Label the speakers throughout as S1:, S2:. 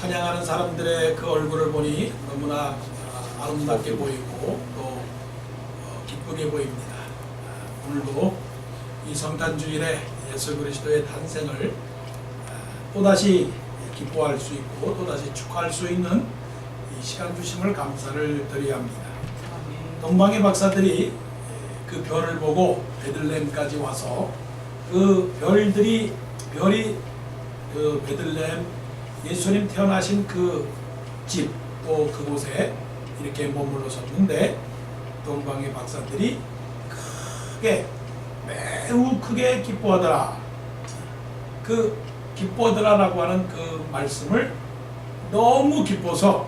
S1: 찬양하는 사람들의 그 얼굴을 보니 너무나 아름답게 보이고 또 기쁘게 보입니다. 오늘도 이 성탄주일에 예수 그리스도의 탄생을 또다시 기뻐할 수 있고 또다시 축하할 수 있는 이 시간 주심을 감사를 드려야 합니다. 동방의 박사들이 그 별을 보고 베들레헴까지 와서 그 별이 그 베들레헴 예수님 태어나신 그 집 또 그곳에 이렇게 머물러 섰는데 동방의 박사들이 매우 크게 기뻐하더라. 그 기뻐하더라라고 하는 그 말씀을 너무 기뻐서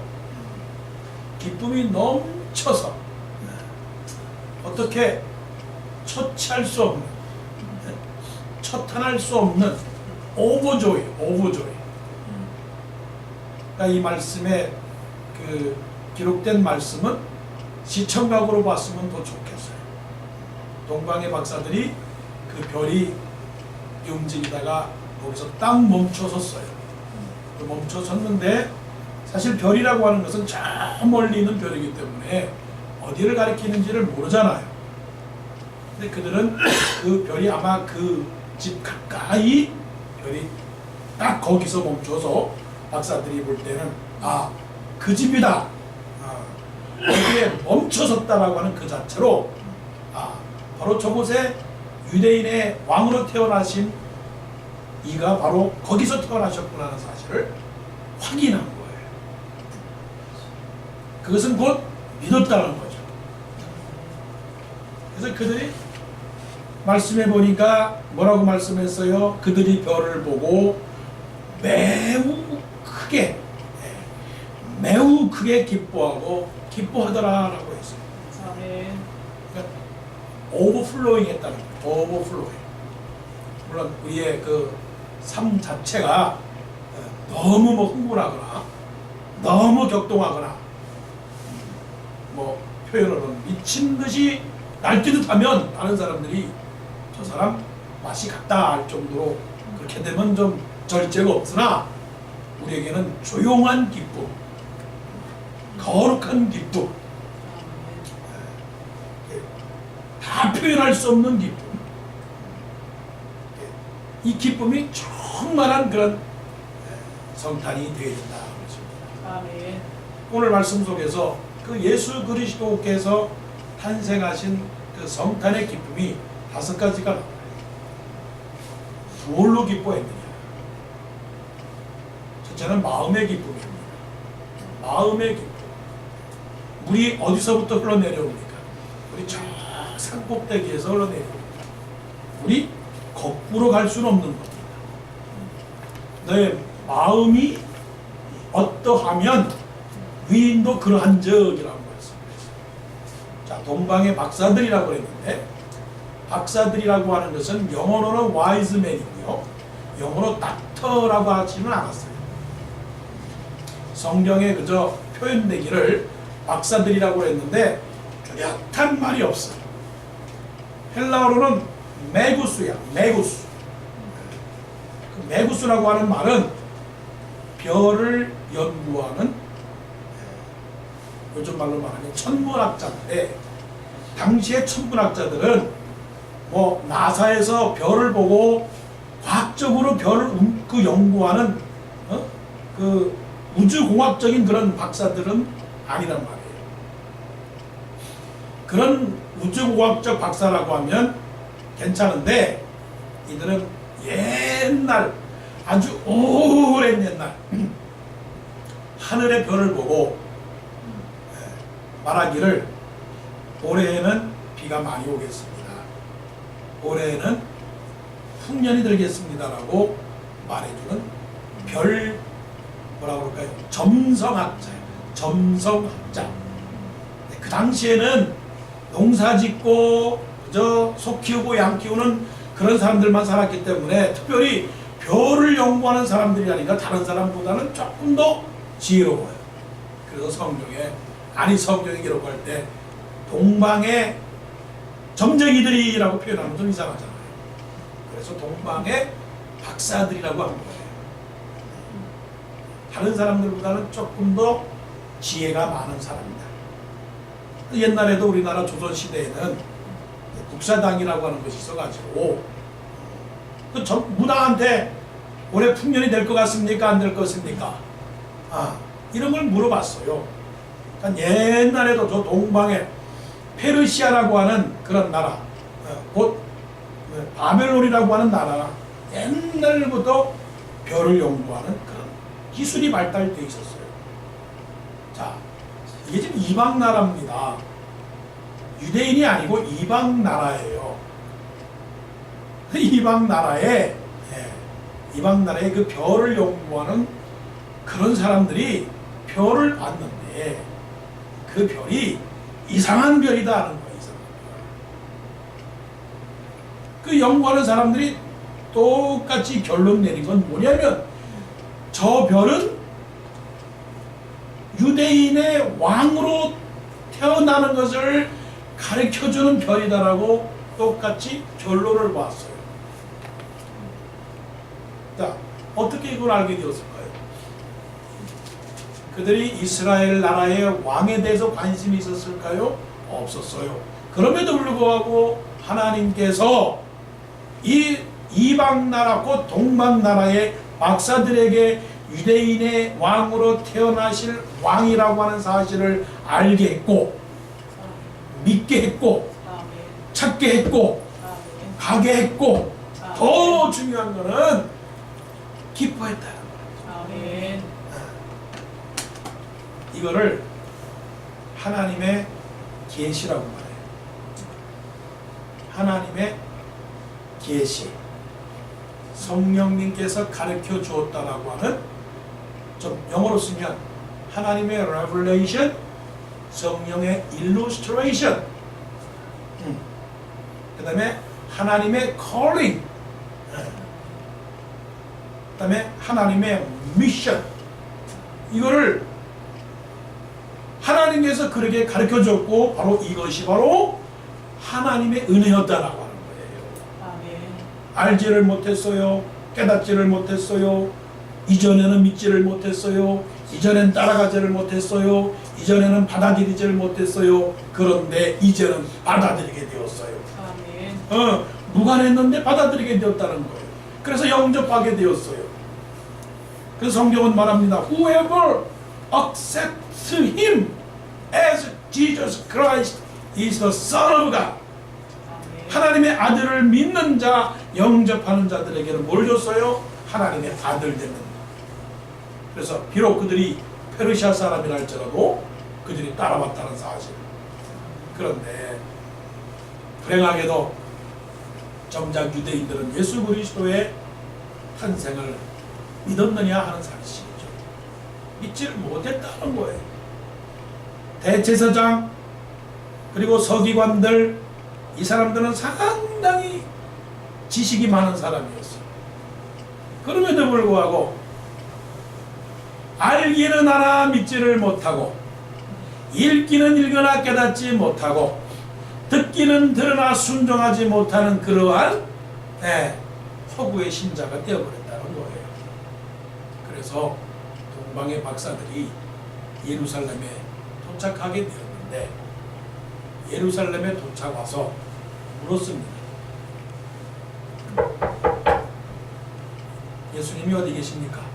S1: 기쁨이 넘쳐서 어떻게 처치할 수 없는 처탄할 수 없는 오버조이. 그러니까 이 말씀에 그 기록된 말씀은 시청각으로 봤으면 더 좋겠어요. 동방의 박사들이 그 별이 움직이다가 거기서 딱 멈춰섰어요. 멈춰 섰는데 사실 별이라고 하는 것은 저 멀리 있는 별이기 때문에 어디를 가리키는지를 모르잖아요. 근데 그들은 그 별이 아마 그 집 가까이 별이 딱 거기서 멈춰서 박사들이 볼 때는 그 집이다. 거기에 멈춰섰다라고 하는 그 자체로 바로 저곳에 유대인의 왕으로 태어나신 이가 바로 거기서 태어나셨구나 하는 사실을 확인한 거예요. 그것은 곧 믿었다는 거죠. 그래서 그들이 말씀해 보니까 뭐라고 말씀했어요? 그들이 별을 보고 매우 크게 기뻐하더라라고 했어요. 그러니까 오버플로잉 했다는 거예요. 오버플로잉. 물론 우리의 그 삶 자체가 너무 흥분하거나 너무 격동하거나 뭐 표현으로는 미친 듯이 날뛰듯 하면 다른 사람들이 저 사람 맛이 같다 할 정도로 그렇게 되면 좀 절제가 없으나 우리에게는 조용한 기쁨, 거룩한 기쁨, 다 표현할 수 없는 기쁨, 이 기쁨이 충만한 그런 성탄이 되어야 된다.
S2: 아멘.
S1: 오늘 말씀 속에서 그 예수 그리스도께서 탄생하신 그 성탄의 기쁨이 5가지가 나와요. 뭘로 기뻐했느냐? 첫째는 마음의 기쁨입니다. 마음의 기쁨. 물이 어디서부터 흘러내려옵니까? 우리 저 산꼭대기에서 흘러내려옵니다. 물이 거꾸로 갈 수는 없는 겁니다. 너의 마음이 어떠하면 위인도 그러한 적이라고 말씀했어요. 자, 동방의 박사들이라고 했는데 박사들이라고 하는 것은 영어로는 와이즈맨이고요. 영어로 닥터라고 하지는 않았어요. 성경에 그저 표현되기를 박사들이라고 했는데 뚜렷한 말이 없어요. 헬라어로는 메구스야. 메구스. 그 메구스라고 하는 말은 별을 연구하는 요즘 말로 말하면 천문학자인데 당시의 천문학자들은 뭐 나사에서 별을 보고 과학적으로 별을 그 연구하는 그 우주공학적인 그런 박사들은 아니란 말이에요. 그런 우주공학적 박사라고 하면 괜찮은데 이들은 옛날 아주 오랜 옛날 하늘의 별을 보고 말하기를 올해에는 비가 많이 오겠습니다. 올해에는 풍년이 들겠습니다라고 말해주는 별 뭐라고 그럴까요? 점성학자예요. 점성학자. 그 당시에는 농사짓고 그저 소 키우고 양 키우는 그런 사람들만 살았기 때문에 특별히 별을 연구하는 사람들이 아니라 다른 사람보다는 조금 더 지혜로워요. 그래서 성경이 기록할 때 동방의 점쟁이들이라고 표현하면 좀 이상하잖아요. 그래서 동방의 박사들이라고 한 거예요. 다른 사람들보다는 조금 더 지혜가 많은 사람이다. 옛날에도 우리나라 조선시대에는 국사당이라고 하는 것이 있어가지고 그 무당한테 올해 풍년이 될 것 같습니까? 안 될 것 같습니까? 이런 걸 물어봤어요. 그러니까 옛날에도 저 동방에 페르시아라고 하는 그런 나라, 곧 바벨론이라고 하는 나라, 옛날부터 별을 연구하는 그런 기술이 발달되어 있었어요. 자, 이게 지금 이방 나라입니다. 유대인이 아니고 이방 나라예요. 이방 나라에 그 별을 연구하는 그런 사람들이 별을 봤는데 그 별이 이상한 별이다 하는 거예요. 이상한 별. 그 연구하는 사람들이 똑같이 결론 내린 건 뭐냐면 저 별은 유대인의 왕으로 태어나는 것을 가르쳐주는 별이다라고 똑같이 결론을 봤어요. 자, 어떻게 이걸 알게 되었을까요? 그들이 이스라엘 나라의 왕에 대해서 관심이 있었을까요? 없었어요. 그럼에도 불구하고 하나님께서 이 이방 나라 곧 동방 나라의 박사들에게 유대인의 왕으로 태어나실 왕이라고 하는 사실을 알게 했고 믿게 했고 찾게 했고 가게 했고 더 중요한 거는 기뻐했다는 거예요. 이거를 하나님의 계시라고 말해요. 하나님의 계시, 성령님께서 가르쳐 주었다라고 하는, 좀 영어로 쓰면 하나님의 revelation, 성령의 illustration, 그 다음에 하나님의 calling, 그 다음에 하나님의 mission. 이거를 하나님께서 그렇게 가르쳐 줬고 바로 이것이 바로 하나님의 은혜였다라고 하는 거예요. 알지를 못했어요. 깨닫지를 못했어요. 이전에는 믿지를 못했어요. 이전엔 따라가지를 못했어요. 이전에는 받아들이지를 못했어요. 그런데 이제는 받아들이게 되었어요. 무관했는데 받아들이게 되었다는 거예요. 그래서 영접하게 되었어요. 그래서 성경은 말합니다. Whoever accepts him as Jesus Christ is the Son of God. 하나님의 아들을 믿는 자, 영접하는 자들에게는 뭘 줬어요? 하나님의 아들 되는. 그래서 비록 그들이 페르시아 사람이라 할지라도 그들이 따라왔다는 사실. 그런데 불행하게도 정작 유대인들은 예수 그리스도의 탄생을 믿었느냐 하는 사실이죠. 믿지를 못했다는 거예요. 대제사장 그리고 서기관들, 이 사람들은 상당히 지식이 많은 사람이었어요. 그럼에도 불구하고 알기는 알아 믿지를 못하고, 읽기는 읽으나 깨닫지 못하고, 듣기는 들으나 순종하지 못하는 그러한 허구의 신자가 되어버렸다는 거예요. 그래서 동방의 박사들이 예루살렘에 도착하게 되었는데, 예루살렘에 도착 와서 물었습니다. 예수님이 어디 계십니까?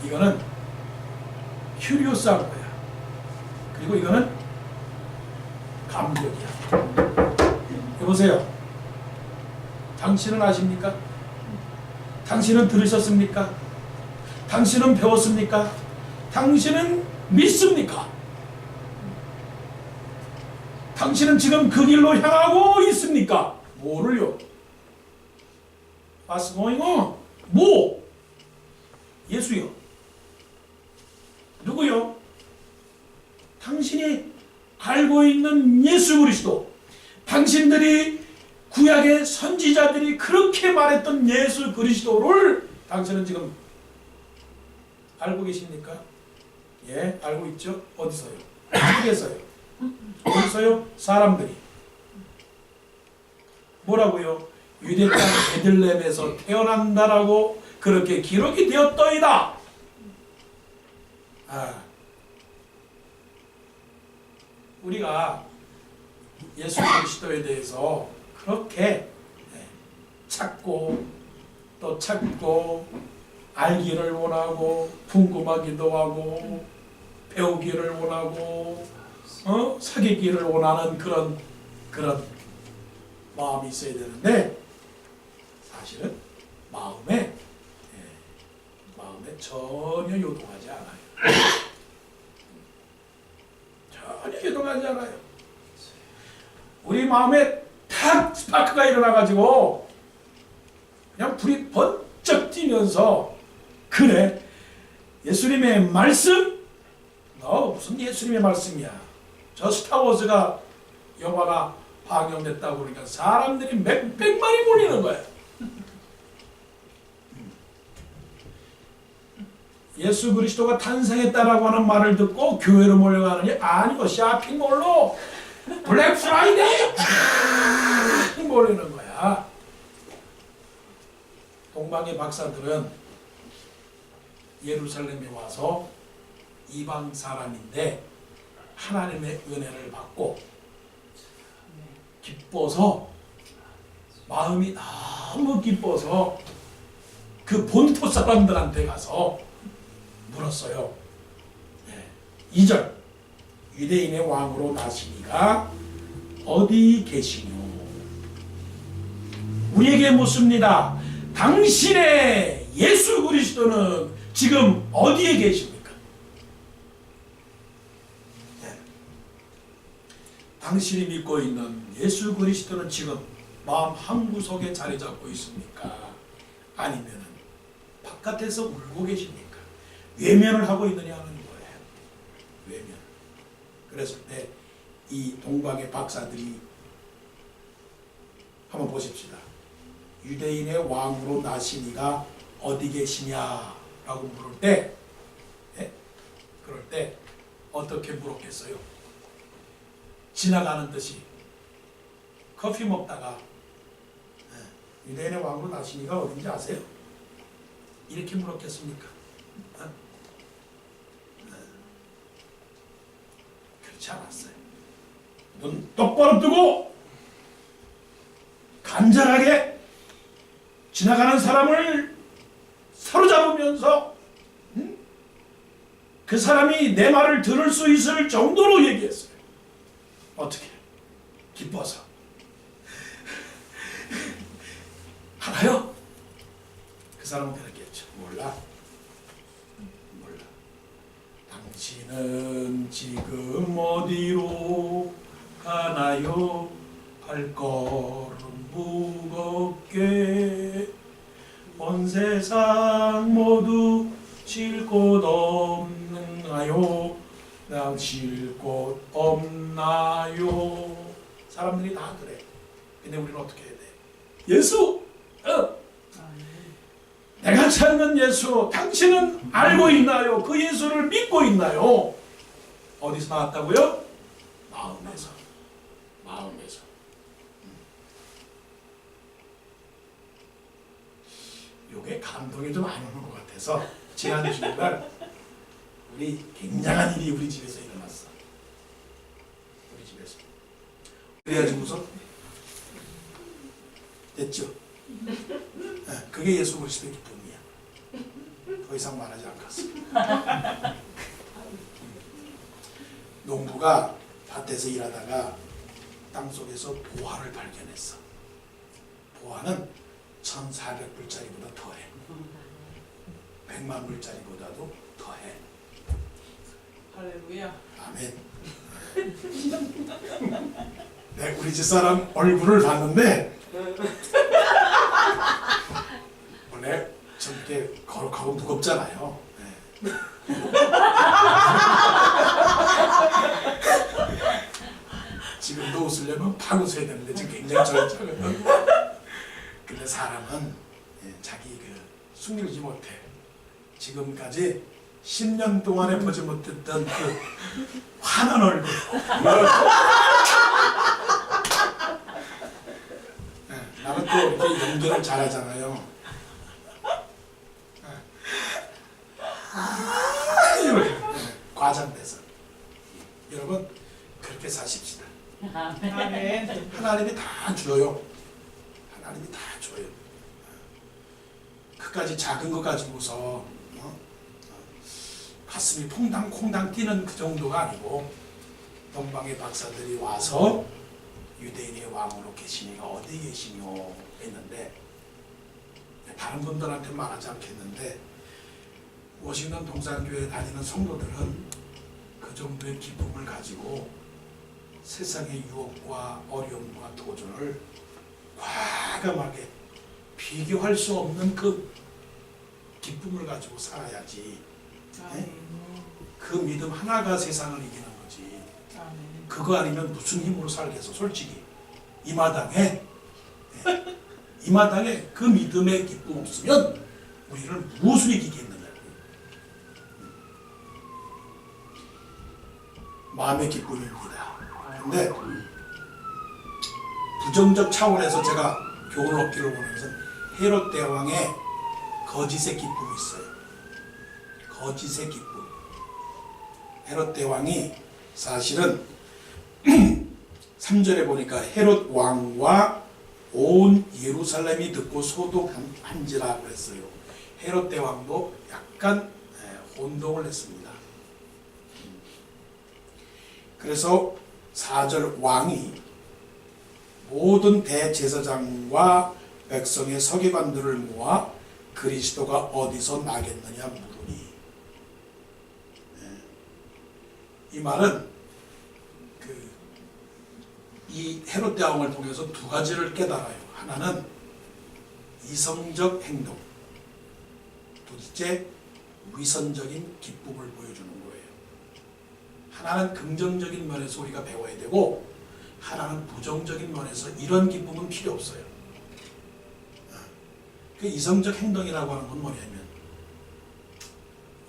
S1: 이거는 큐리오스한 거야. 그리고 이거는 감격이야. 여보세요. 당신은 아십니까? 당신은 들으셨습니까? 당신은 배웠습니까? 당신은 믿습니까? 당신은 지금 그 길로 향하고 있습니까? 뭐를요? What's going on? 뭐? 예수요. 누구요? 당신이 알고 있는 예수 그리스도. 당신들이 구약의 선지자들이 그렇게 말했던 예수 그리스도를 당신은 지금 알고 계십니까? 예, 알고 있죠? 어디서요? 어디서요? 어디서요? 사람들이. 뭐라고요? 유대 땅 베들레헴에서 태어난다라고 그렇게 기록이 되었더이다. 우리가 예수 그리스도에 대해서 그렇게 찾고 또 찾고 알기를 원하고 궁금하기도 하고 배우기를 원하고 사귀기를 원하는 그런 마음이 있어야 되는데 사실은 마음에 전혀 요동하지 않아요. 전혀 요동하지 않아요. 우리 마음에 탁 스파크가 일어나가지고 그냥 불이 번쩍 뛰면서 그래 예수님의 말씀? 무슨 예수님의 말씀이야. 저 스타워즈가 영화가 방영됐다고 그러니까 사람들이 몇백만이 몰리는 거야. 예수 그리스도가 탄생했다라고 하는 말을 듣고 교회로 몰려가느니 아니고 쇼핑몰로 블랙 프라이데이 몰리는 거야. 동방의 박사들은 예루살렘에 와서 이방 사람인데 하나님의 은혜를 받고 기뻐서 마음이 너무 기뻐서 그 본토 사람들한테 가서 물었어요. 2절 유대인의 왕으로 나시니가 어디 계시뇨? 우리에게 묻습니다. 당신의 예수 그리스도는 지금 어디에 계십니까? 당신이 믿고 있는 예수 그리스도는 지금 마음 한구석에 자리 잡고 있습니까? 아니면 바깥에서 울고 계십니까? 외면을 하고 있느냐는 거예요. 외면. 그랬을 때 이 동방의 박사들이 한번 보십시다. 유대인의 왕으로 나시니가 어디 계시냐라고 물을 때, 그럴 때 어떻게 물었겠어요? 지나가는 듯이 커피 먹다가 유대인의 왕으로 나시니가 어딘지 아세요? 이렇게 물었겠습니까? 그렇지 않았어요. 눈 똑바로 뜨고 간절하게 지나가는 사람을 사로잡으면서 그 사람이 내 말을 들을 수 있을 정도로 얘기했어요. 어떻게? 기뻐서. 알아요? 그 사람은 그랬겠죠. 몰라. 당신은 지금 어디로 가나요? 발걸음 무겁게 온 세상 모두 쉴 곳 없는가요? 나 쉴 곳 없나요? 사람들이 다 그래. 근데 우리는 어떻게 해야 돼? 예수! 내가 찾는 예수, 당신은 알고 있나요? 그 예수를 믿고 있나요? 어디서 나왔다고요? 마음에서. 마음에서. 요게 감동이 좀 안 오는 것 같아서 지난 주일날 우리 굉장한 일이 우리 집에서 일어났어. 우리 집에서. 그래가지고서 됐죠? 그게 예수 그리스도의 기쁨이야. 더 이상 말하지 않겠습니다. 농부가 밭에서 일하다가 땅속에서 보화를 발견했어. 보화는 1,400불짜리보다 더해. 100만 불짜리보다도 더해.
S2: 할렐루야.
S1: 아멘. 네, 우리 집사람 얼굴을 봤는데 원래 저렇게 거룩하고 무겁잖아요. 네. 지금도 웃으려면 팍 웃어야 되는데 지금 굉장히 절제하거든. 근데 사람은 자기 그 숨기지 못해. 지금까지 10년 동안에 보지 못했던 그 환한 얼굴. 나는 또 이렇게 연기를 잘하잖아요. 과장돼서. 여러분 그렇게 사십시다.
S2: 아멘.
S1: 하나님이 다 줘요. 하나님이 다 줘요. 그까지 작은 거 가지고서 가슴이 퐁당퐁당 뛰는 그 정도가 아니고, 동방의 박사들이 와서 유대인의 왕으로 계시니가 어디 계시뇨 했는데, 다른 분들한테 말하지 않겠는데 워싱턴 동산교회 다니는 성도들은 그 정도의 기쁨을 가지고 세상의 유혹과 어려움과 도전을 과감하게 비교할 수 없는 그 기쁨을 가지고 살아야지. 네? 그 믿음 하나가 세상을 이기는 거지. 그거 아니면 무슨 힘으로 살겠어. 솔직히 이 마당에 이 마당에 그 믿음의 기쁨 없으면 우리를 무엇을 이기겠느냐. 마음의 기쁨입니다. 근데 부정적 차원에서 제가 교훈을 얻기를 원하는 것은 헤롯 대왕의 거짓의 기쁨이 있어요. 거짓의 기쁨. 헤롯 대왕이 사실은 3절에 보니까 헤롯 왕과 온 예루살렘이 듣고 소독한지라 그랬어요. 헤롯 대왕도 약간 혼동을 했습니다. 그래서 4절 왕이 모든 대제사장과 백성의 서기관들을 모아 그리스도가 어디서 나겠느냐 물으니. 이 말은 이 헤롯 대왕을 통해서 두 가지를 깨달아요. 하나는 이성적 행동, 둘째 위선적인 기쁨을 보여주는 거예요. 하나는 긍정적인 면에서 우리가 배워야 되고, 하나는 부정적인 면에서 이런 기쁨은 필요 없어요. 그 이성적 행동이라고 하는 건 뭐냐면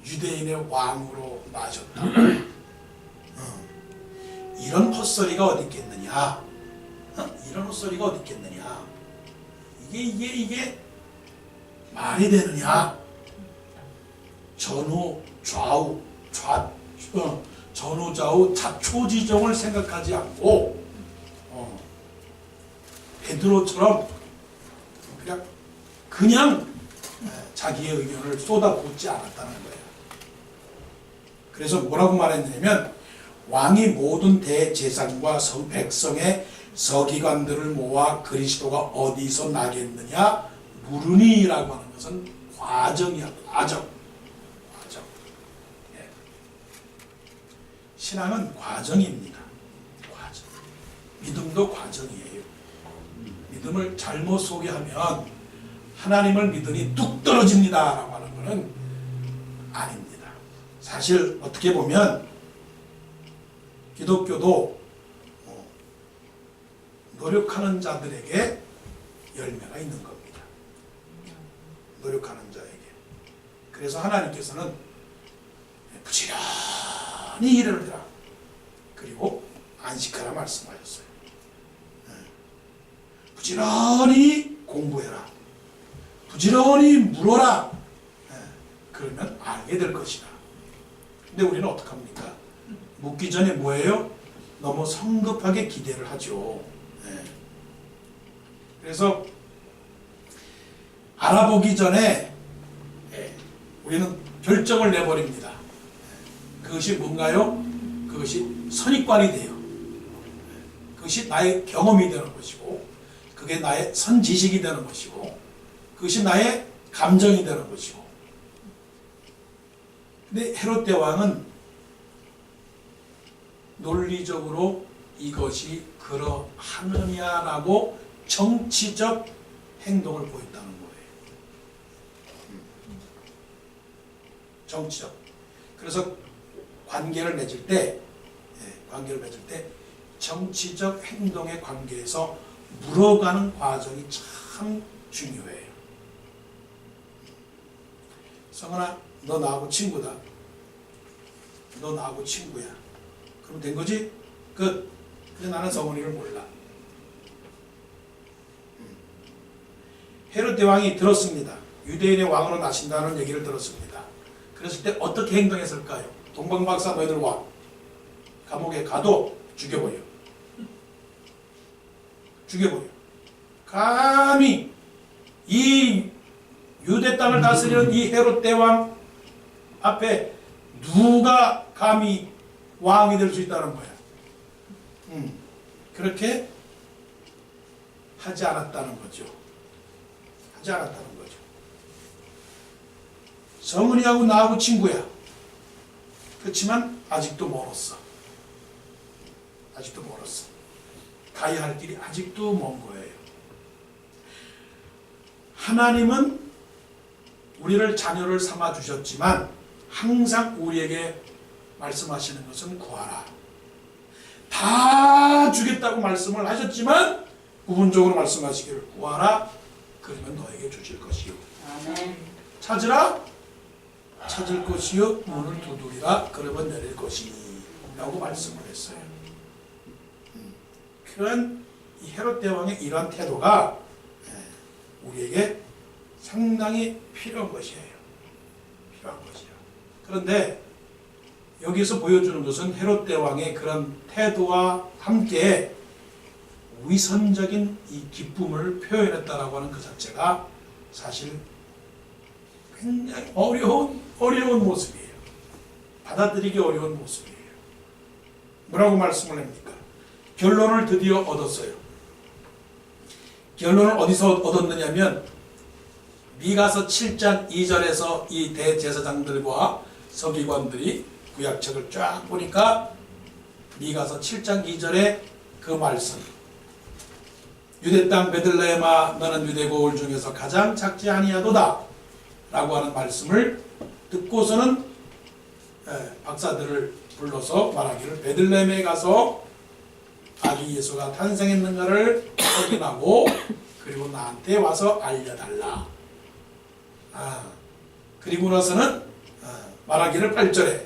S1: 유대인의 왕으로 나셨다. 이런 헛소리가 어디 있겠느냐? 이런 헛소리가 어디 있겠느냐? 이게 말이 되느냐? 전후 좌우 전후 좌우 자초지종을 생각하지 않고 베드로처럼 그냥 자기의 의견을 쏟아붓지 않았다는 거예요. 그래서 뭐라고 말했냐면 왕이 모든 대제사장과 백성의 서기관들을 모아 그리스도가 어디서 나겠느냐 물으니라고 하는 것은 과정이야. 과정. 신앙은 과정입니다. 과정. 믿음도 과정이에요. 믿음을 잘못 소개하면 하나님을 믿으니 뚝 떨어집니다 라고 하는 것은 아닙니다. 사실 어떻게 보면 기독교도 노력하는 자들에게 열매가 있는 겁니다. 노력하는 자에게. 그래서 하나님께서는 부지런히 일을 해라. 그리고 안식하라 말씀하셨어요. 부지런히 공부해라. 부지런히 물어라. 그러면 알게 될 것이다. 근데 우리는 어떡합니까? 묻기 전에 뭐예요? 너무 성급하게 기대를 하죠. 그래서 알아보기 전에 우리는 결정을 내버립니다. 그것이 뭔가요? 그것이 선입관이 돼요. 그것이 나의 경험이 되는 것이고, 그게 나의 선지식이 되는 것이고, 그것이 나의 감정이 되는 것이고. 근데 헤롯 대왕은 논리적으로 이것이 그러하느냐라고 정치적 행동을 보였다는 거예요. 정치적. 그래서 관계를 맺을 때 정치적 행동의 관계에서 물어가는 과정이 참 중요해요. 성은아, 너 나하고 친구다. 너 나하고 친구야. 그럼 된 거지? 끝. 근데 나는 성은이를 몰라. 헤롯 대왕이 들었습니다. 유대인의 왕으로 나신다는 얘기를 들었습니다. 그랬을 때 어떻게 행동했을까요? 동방박사 너희들 와. 감옥에 가도 죽여버려. 죽여버려. 감히 이 유대 땅을 다스리는 이 헤롯 대왕 앞에 누가 감히 왕이 될 수 있다는 거야. 그렇게 하지 않았다는 거죠. 하지 않았다는 거죠. 성은이하고 나하고 친구야. 그렇지만 아직도 멀었어. 아직도 멀었어. 가야 할 길이 아직도 먼 거예요. 하나님은 우리를 자녀를 삼아 주셨지만 항상 우리에게 말씀하시는 것은 구하라. 다 주겠다고 말씀을 하셨지만 부분적으로 말씀하시기를 구하라. 그러면 너에게 주실 것이요.
S2: 아멘.
S1: 찾으라. 찾을 것이요. 문을 두드리라. 그러면 열릴 것이니 라고 말씀을 했어요. 그런 이 헤롯 대왕의 이러한 태도가 우리에게 상당히 필요한 것이에요. 필요한 것이요. 그런데 여기서 보여주는 것은 헤롯 대왕의 그런 태도와 함께 위선적인 이 기쁨을 표현했다라고 하는 그 자체가 사실 굉장히 어려운 모습이에요. 받아들이기 어려운 모습이에요. 뭐라고 말씀을 합니까? 결론을 드디어 얻었어요. 결론을 어디서 얻었느냐면 미가서 7장 2절에서 이 대제사장들과 서기관들이 구약책을 쫙 보니까 미가서 7장 2절에 그 말씀, 유대 땅 베들레헴아 너는 유대 고을 중에서 가장 작지 아니하도다 라고 하는 말씀을 듣고서는 박사들을 불러서 말하기를 베들레헴에 가서 아기 예수가 탄생했는가를 확인하고 그리고 나한테 와서 알려달라. 그리고 나서는 말하기를 8절에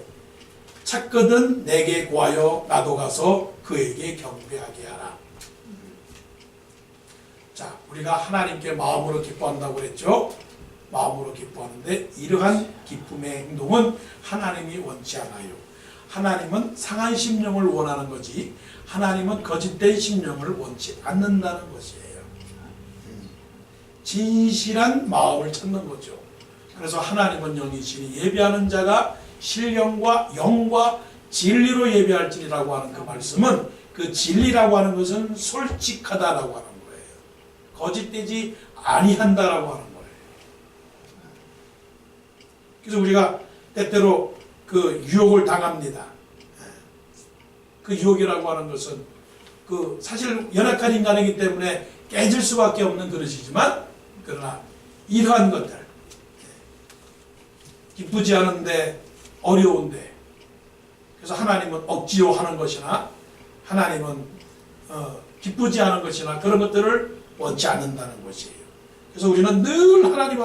S1: 찾거든 내게 구하여 나도 가서 그에게 경배하게 하라. 자, 우리가 하나님께 마음으로 기뻐한다고 그랬죠. 마음으로 기뻐하는데 이러한 기쁨의 행동은 하나님이 원치 않아요. 하나님은 상한 심령을 원하는 거지 하나님은 거짓된 심령을 원치 않는다는 것이에요. 진실한 마음을 찾는 거죠. 그래서 하나님은 영이시니 예배하는 자가 신령과 영과 진리로 예배할지니라고 하는 그 말씀은 그 진리라고 하는 것은 솔직하다라고 하는 거예요. 거짓되지 아니한다라고 하는 거예요. 그래서 우리가 때때로 그 유혹을 당합니다. 그 유혹이라고 하는 것은 그 사실 연약한 인간이기 때문에 깨질 수밖에 없는 그릇이지만 그러나 이러한 것들 기쁘지 않은데 어려운데 그래서 하나님은 억지로 하는 것이나 하나님은 기쁘지 않은 것이나 그런 것들을 원치 않는다는 것이에요. 그래서 우리는 늘 하나님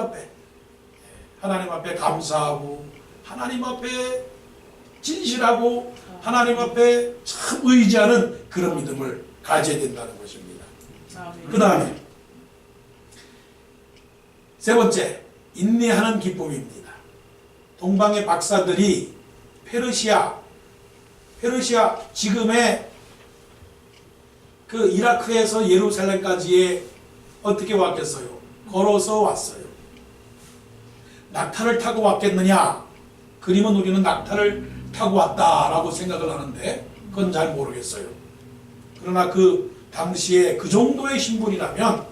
S1: 앞에 감사하고 하나님 앞에 진실하고 하나님 앞에 참 의지하는 그런 믿음을 가져야 된다는 것입니다. 그 다음에 세 번째, 인내하는 기쁨입니다. 동방의 박사들이 페르시아 지금의 그 이라크에서 예루살렘까지에 어떻게 왔겠어요? 걸어서 왔어요. 낙타를 타고 왔겠느냐? 그러면 우리는 낙타를 타고 왔다라고 생각을 하는데 그건 잘 모르겠어요. 그러나 그 당시에 그 정도의 신분이라면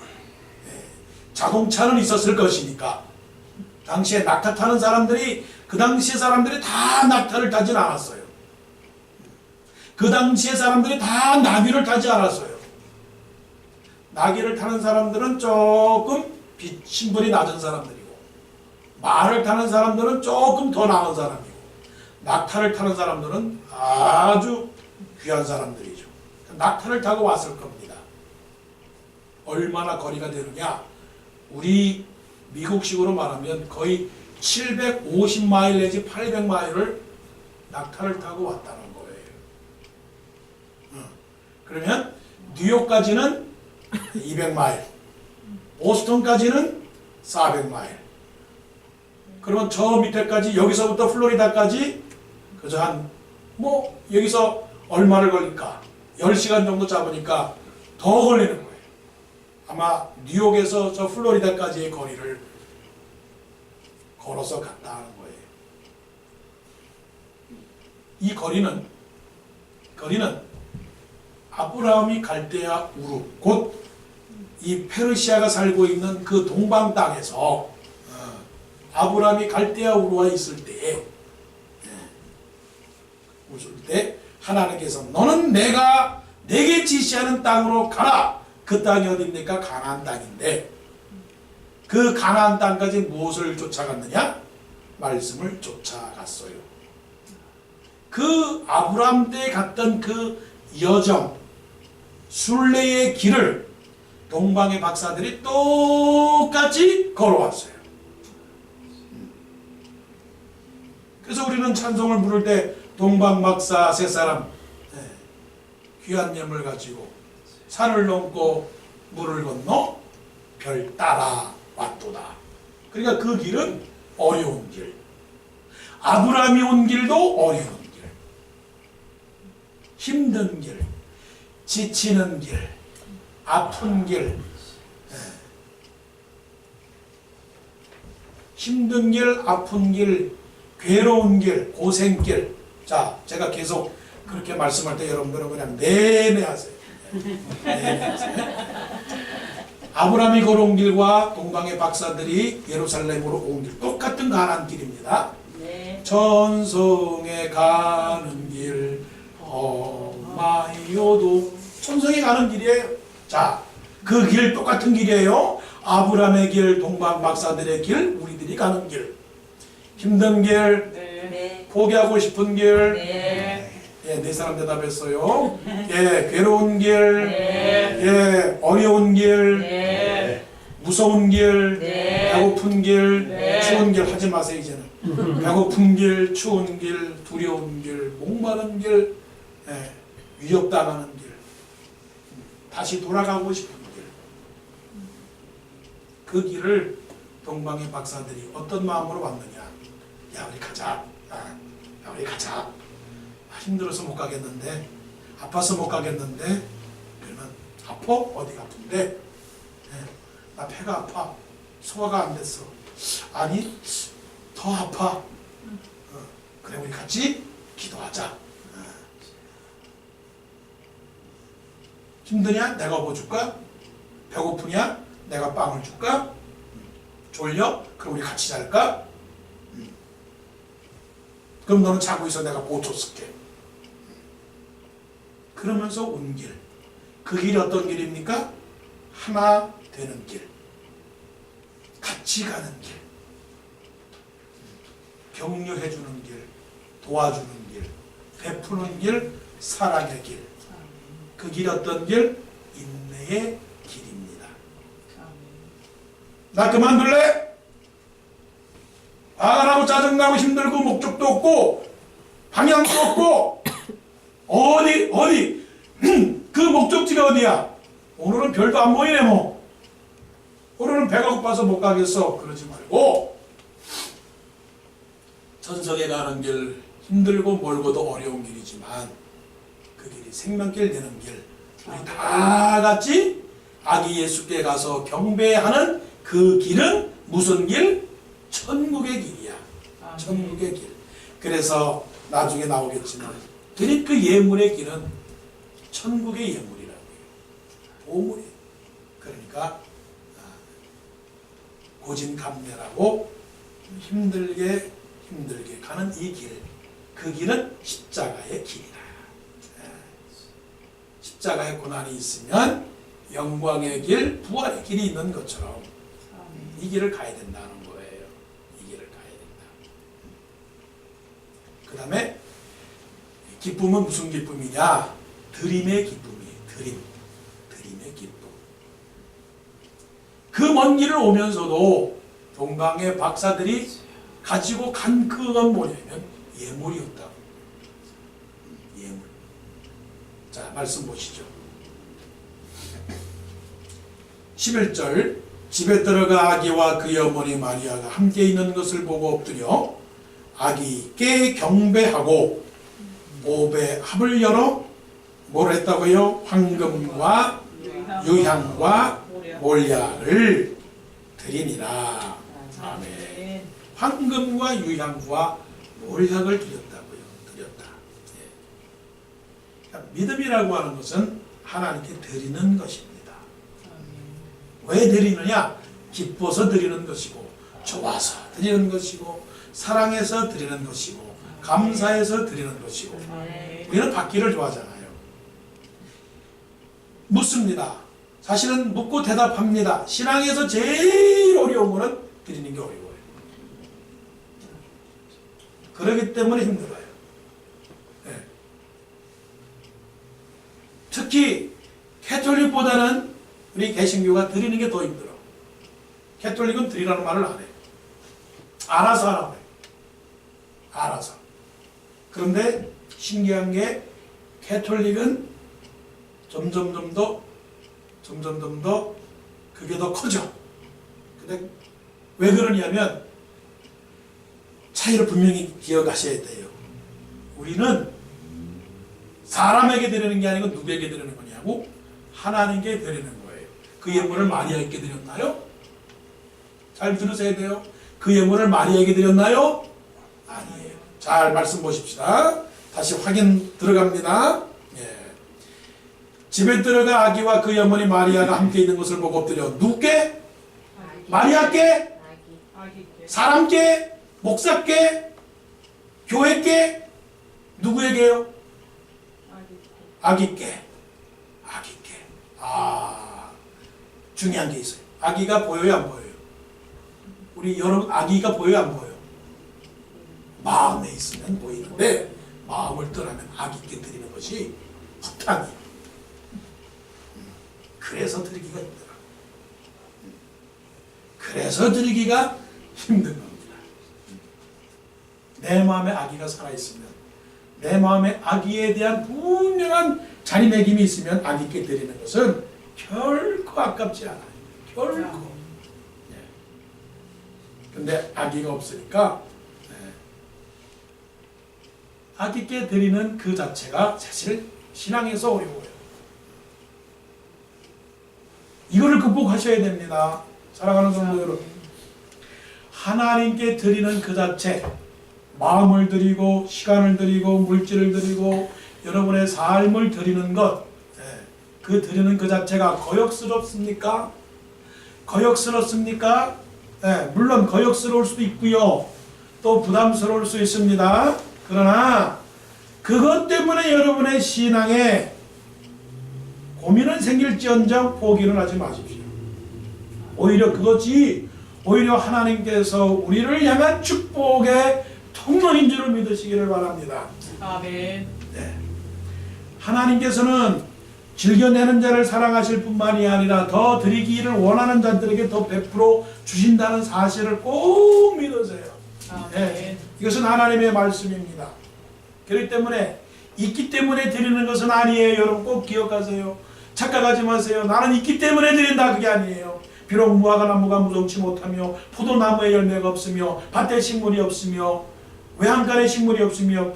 S1: 자동차는 있었을 것이니까 당시에 낙타 타는 사람들이 그 당시에 사람들이 다 낙타를 타진 않았어요. 그 당시에 사람들이 다 나귀를 타지 않았어요. 나귀를 타는 사람들은 조금 신분이 낮은 사람들이고 말을 타는 사람들은 조금 더 나은 사람이고 낙타를 타는 사람들은 아주 귀한 사람들이죠. 낙타를 타고 왔을 겁니다. 얼마나 거리가 되느냐? 우리 미국식으로 말하면 거의 750마일 내지 800마일을 낙타를 타고 왔다는 거예요. 그러면 뉴욕까지는 200마일, 보스턴까지는 400마일. 그러면 저 밑에까지 여기서부터 플로리다까지 그 그래서 뭐 여기서 얼마를 걸릴까? 10시간 정도 잡으니까 더 걸리는 거예요. 아마 뉴욕에서 저 플로리다까지의 거리를 걸어서 갔다 하는 거예요. 이 거리는 아브라함이 갈대아 우르, 곧 이 페르시아가 살고 있는 그 동방 땅에서 아브라함이 갈대아 우르와 있을 때에 하나님께서 너는 내가 내게 지시하는 땅으로 가라. 그 땅이 어디입니까? 가나안 땅인데 그 가나안 땅까지 무엇을 쫓아갔느냐? 말씀을 쫓아갔어요. 그 아브라함 때 갔던 그 여정, 순례의 길을 동방의 박사들이 똑같이 걸어왔어요. 그래서 우리는 찬송을 부를 때 동방 박사 세 사람 귀한 예물 가지고 산을 넘고 물을 건너 별 따라 왔도다. 그러니까 그 길은 어려운 길. 아브라함이 온 길도 어려운 길. 힘든 길. 지치는 길. 아픈 길. 힘든 길, 아픈 길, 괴로운 길, 고생길. 자, 제가 계속 그렇게 말씀할 때 여러분들은 그냥 네네 하세요. 네네 하세요. 아브라함이 걸어온 길과 동방의 박사들이 예루살렘으로 온 길 똑같은 가나안 길입니다.
S2: 네.
S1: 천성에 가는 길 험하여도 천성에 가는 길이에요. 자, 그 길 똑같은 길이에요. 아브라함의 길, 동방 박사들의 길, 우리들이 가는 길. 힘든 길,
S2: 네.
S1: 포기하고 싶은 길.
S2: 네.
S1: 예, 네 사람 대답했어요. 예, 괴로운 길.
S2: 네.
S1: 예, 어려운 길.
S2: 네.
S1: 무서운 길.
S2: 네.
S1: 배고픈 길.
S2: 네.
S1: 추운 길 하지 마세요, 이제는. 배고픈 길, 추운 길, 두려운 길, 목마른 길, 예, 위협당하는 길. 다시 돌아가고 싶은 길. 그 길을 동방의 박사들이 어떤 마음으로 왔느냐. 야, 우리 가자. 야, 우리 가자. 힘들어서 못 가겠는데, 아파서 못 가겠는데, 그러면 아파? 어디가 아픈데? 네, 나 배가 아파. 소화가 안 됐어. 아니, 더 아파. 그래, 우리 같이 기도하자. 힘드냐? 내가 뭐 줄까? 배고프냐? 내가 빵을 줄까? 졸려? 그럼 우리 같이 잘까? 그럼 너는 자고 있어. 내가 보초 쓸게. 그러면서 온 길. 그 길이 어떤 길입니까? 하나 되는 길. 같이 가는 길. 격려해 주는 길. 도와주는 길. 베푸는 길. 사랑의 길. 그 길이 어떤 길? 인내의 길입니다. 나 그만둘래? 화가 나고 짜증나고 힘들고 목적도 없고 방향도 없고 어디 그 목적지가 어디야? 오늘은 별도 안 보이네 뭐. 오늘은 배가 고파서 못 가겠어. 그러지 말고 천성에 가는 길 힘들고 멀고도 어려운 길이지만 그 길이 생명길 되는 길. 우리 다 같이 아기 예수께 가서 경배하는 그 길은 무슨 길? 천국의 길이야. 천국의 길. 그래서 나중에 나오겠지만 그 예물의 길은 천국의 예물이라고 해요. 보물이에요. 그러니까 고진감래라고 힘들게 가는 이 길. 그 길은 십자가의 길이다. 십자가의 고난이 있으면 영광의 길, 부활의 길이 있는 것처럼 이 길을 가야 된다는 거예요. 이 길을 가야 된다. 그 다음에 기쁨은 무슨 기쁨이냐? 드림의 기쁨이에요. 드림의 기쁨. 그 먼 길을 오면서도 동방의 박사들이 가지고 간 그건 뭐냐면 예물이었다고. 예물. 자, 말씀 보시죠. 11절 집에 들어가 아기와 그의 어머니 마리아가 함께 있는 것을 보고 엎드려 아기께 경배하고 보배 합을 열어 뭘 했다고요? 황금과 유향과 몰약을 드리니라. 아멘. 황금과 유향과 몰약을 드렸다고요. 드렸다. 예. 그러니까 믿음이라고 하는 것은 하나님께 드리는 것입니다. 왜 드리느냐? 기뻐서 드리는 것이고, 좋아서 드리는 것이고, 사랑해서 드리는 것이고, 감사해서 드리는 것이고. 우리는 받기를 좋아하잖아요. 묻습니다. 사실은 묻고 대답합니다. 신앙에서 제일 어려운 거는 드리는 게 어려워요. 그렇기 때문에 힘들어요. 네. 특히 캐톨릭보다는 우리 개신교가 드리는 게 더 힘들어. 캐톨릭은 드리라는 말을 안 해요. 알아서 하라고 해요. 알아서. 그런데 신기한 게 캐톨릭은 점점 더 그게 더 커져. 근데 왜 그러냐면 차이를 분명히 기억하셔야 돼요. 우리는 사람에게 드리는 게 아니고 누구에게 드리는 거냐고? 하나님께 드리는 거예요. 그 예물을 마리아에게 드렸나요? 잘 들으셔야 돼요. 그 예물을 마리아에게 드렸나요? 아니에요. 잘 말씀 보십시다. 다시 확인 들어갑니다. 예. 집에 들어가 아기와 그 어머니 마리아가 함께 있는 것을 보고 엎드려 누구께? 마리아께? 사람께? 목사께? 교회께? 누구에게요? 아기께. 아기께. 아, 중요한 게 있어요. 아기가 보여요, 안 보여요? 우리 여러분 아기가 보여요, 안 보여요? 마음에 있으면 보이는데 마음을 떠나면 아기께 드리는 것이 허탕이에요. 그래서 드리기가 힘들어. 그래서 드리기가 힘든 겁니다. 내 마음에 아기가 살아있으면, 내 마음에 아기에 대한 분명한 자리매김이 있으면 아기께 드리는 것은 결코 아깝지 않아요. 결코. 근데 아기가 없으니까 아기께 드리는 그 자체가 사실 신앙에서 어려워요. 이거를 극복하셔야 됩니다. 사랑하는 성도 여러분. 하나님께 드리는 그 자체, 마음을 드리고 시간을 드리고 물질을 드리고 여러분의 삶을 드리는 것, 그 드리는 그 자체가 거역스럽습니까? 거역스럽습니까? 물론 거역스러울 수도 있고요. 또 부담스러울 수 있습니다. 그러나 그것 때문에 여러분의 신앙에 고민은 생길지언정 포기는 하지 마십시오. 오히려 그것이 오히려 하나님께서 우리를 향한 축복의 통로인 줄을 믿으시기를 바랍니다.
S2: 아멘.
S1: 네. 하나님께서는 즐겨내는 자를 사랑하실 뿐만이 아니라 더 드리기를 원하는 자들에게 더 베풀어 주신다는 사실을 꼭 믿으세요. 네. 이것은 하나님의 말씀입니다. 그렇기 때문에 있기 때문에 드리는 것은 아니에요. 여러분 꼭 기억하세요. 착각하지 마세요. 나는 있기 때문에 드린다. 그게 아니에요. 비록 무화과 나무가 무성치 못하며 포도나무에 열매가 없으며 밭에 식물이 없으며 외양간에 식물이 없으며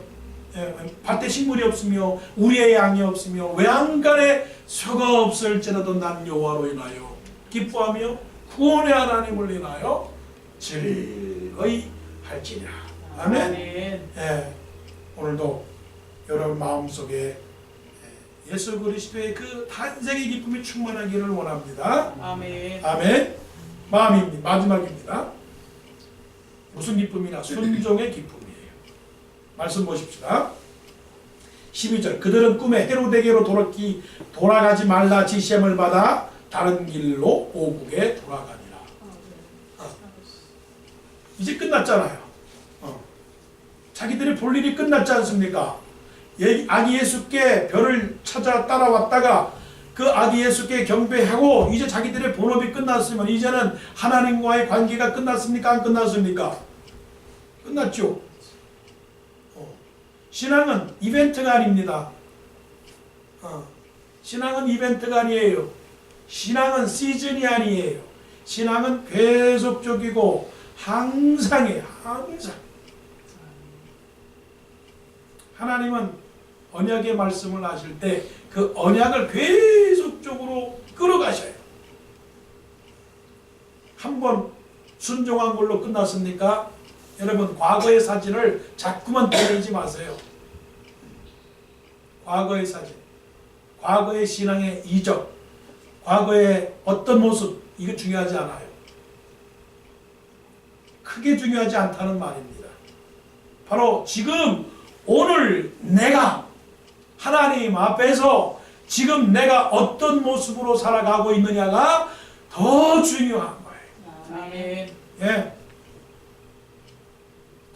S1: 밭에 식물이 없으며 우리의 양이 없으며 외양간에 소가 없을지라도 난 여호와로 인하여 기뻐하며 구원의 하나님을 인하여 즐거이 할지니라. 아멘. 예, 오늘도 여러분 마음속에 예수 그리스도의 그 탄생의 기쁨이 충만하기를 원합니다.
S2: 아멘.
S1: 아멘. 마음입니다. 마지막입니다. 무슨 기쁨이나 순종의 기쁨이에요. 말씀 보십시다. 12절 그들은 꿈에 헤로데게로 돌아가지 말라 지시함을 받아 다른 길로 오국에 돌아가니라. 이제 끝났잖아요. 자기들이 볼 일이 끝났지 않습니까? 아기 예수께 별을 찾아 따라왔다가 그 아기 예수께 경배하고 이제 자기들의 본업이 끝났으면 이제는 하나님과의 관계가 끝났습니까? 안 끝났습니까? 끝났죠. 신앙은 이벤트가 아닙니다. 신앙은 이벤트가 아니에요. 신앙은 시즌이 아니에요. 신앙은 계속적이고 항상이에요. 항상. 하나님은 언약의 말씀을 하실 때 그 언약을 계속적으로 끌어가셔요. 한번 순종한 걸로 끝났습니까? 여러분, 과거의 사진을 자꾸만 보내지 마세요. 과거의 사진, 과거의 신앙의 이적, 과거의 어떤 모습, 이거 중요하지 않아요. 크게 중요하지 않다는 말입니다. 바로 지금 오늘 내가 하나님 앞에서 지금 내가 어떤 모습으로 살아가고 있느냐가 더 중요한 거예요.
S2: 아멘.
S1: 예,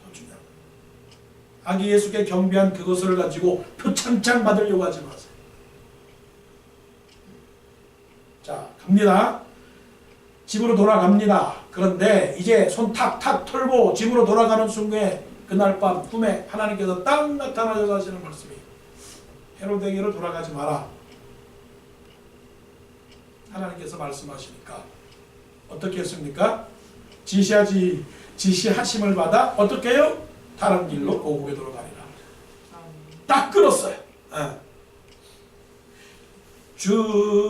S1: 더 중요한 거예요. 아기 예수께 경배한 그것을 가지고 표창장 받으려고 하지 마세요. 자, 갑니다. 집으로 돌아갑니다. 그런데 이제 손 탁탁 털고 집으로 돌아가는 순간에 그날 밤 꿈에 하나님께서 딱 나타나셔서 하시는 말씀이 헤로데에게로 돌아가지 마라. 하나님께서 말씀하시니까 어떻게 했습니까? 지시하심을 받아 어떻게 해요? 다른 길로 고국에 돌아가리라. 딱 끊었어요.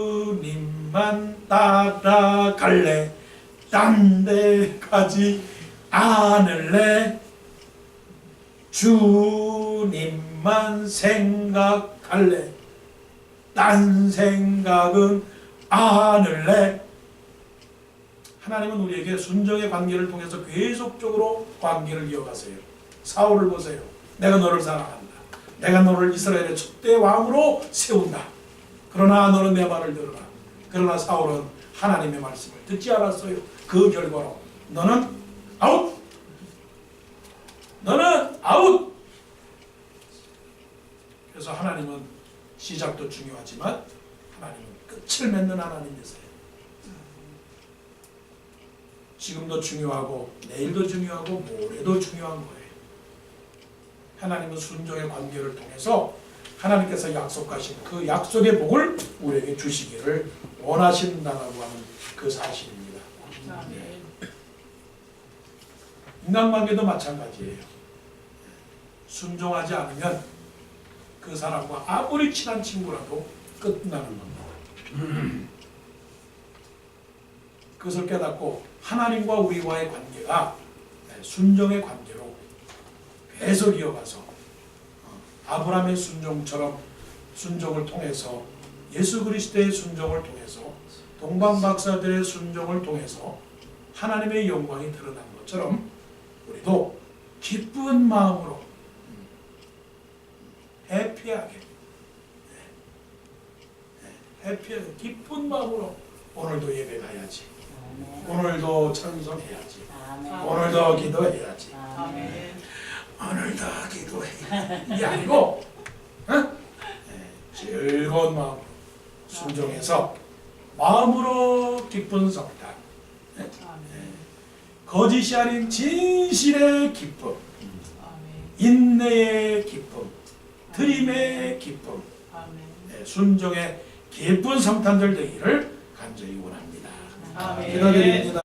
S1: 주님만 따라갈래, 딴 데 가지 않을래. 주님만 생각할래, 딴 생각은 않을래. 하나님은 우리에게 순종의 관계를 통해서 계속적으로 관계를 이어가세요. 사울을 보세요. 내가 너를 사랑한다. 내가 너를 이스라엘의 촛대 왕으로 세운다. 그러나 너는 내 말을 들으라. 그러나 사울은 하나님의 말씀을 듣지 않았어요. 그 결과로 너는 아웃! 너는 아웃! 그래서 하나님은 시작도 중요하지만 하나님은 끝을 맺는 하나님이세요. 지금도 중요하고 내일도 중요하고 모레도 중요한 거예요. 하나님은 순종의 관계를 통해서 하나님께서 약속하신 그 약속의 복을 우리에게 주시기를 원하신다라고 하는 그 사실입니다.
S2: 아멘.
S1: 인간관계도 마찬가지예요. 순종하지 않으면 그 사람과 아무리 친한 친구라도 끝나는 겁니다. 그것을 깨닫고 하나님과 우리와의 관계가 순종의 관계로 계속 이어가서 아브라함의 순종처럼 순종을 통해서 예수 그리스도의 순종을 통해서 동방박사들의 순종을 통해서 하나님의 영광이 드러난 것처럼 우리도 기쁜 마음으로 해피하게 기쁜 마음으로 오늘도 예배 가야지. 오늘도 찬송해야지. 오늘도 기도해야지.
S2: 아멘.
S1: 오늘도 기도해. 이게 아니고 즐거운 마음으로 순종해서 마음으로 기쁜 성탄, 거짓이 아닌 진실의 기쁨, 인내의 기쁨, 드림의 기쁨, 순종의 기쁜 성탄절 되기를 간절히 원합니다.
S2: 아멘.
S1: 기도드립니다.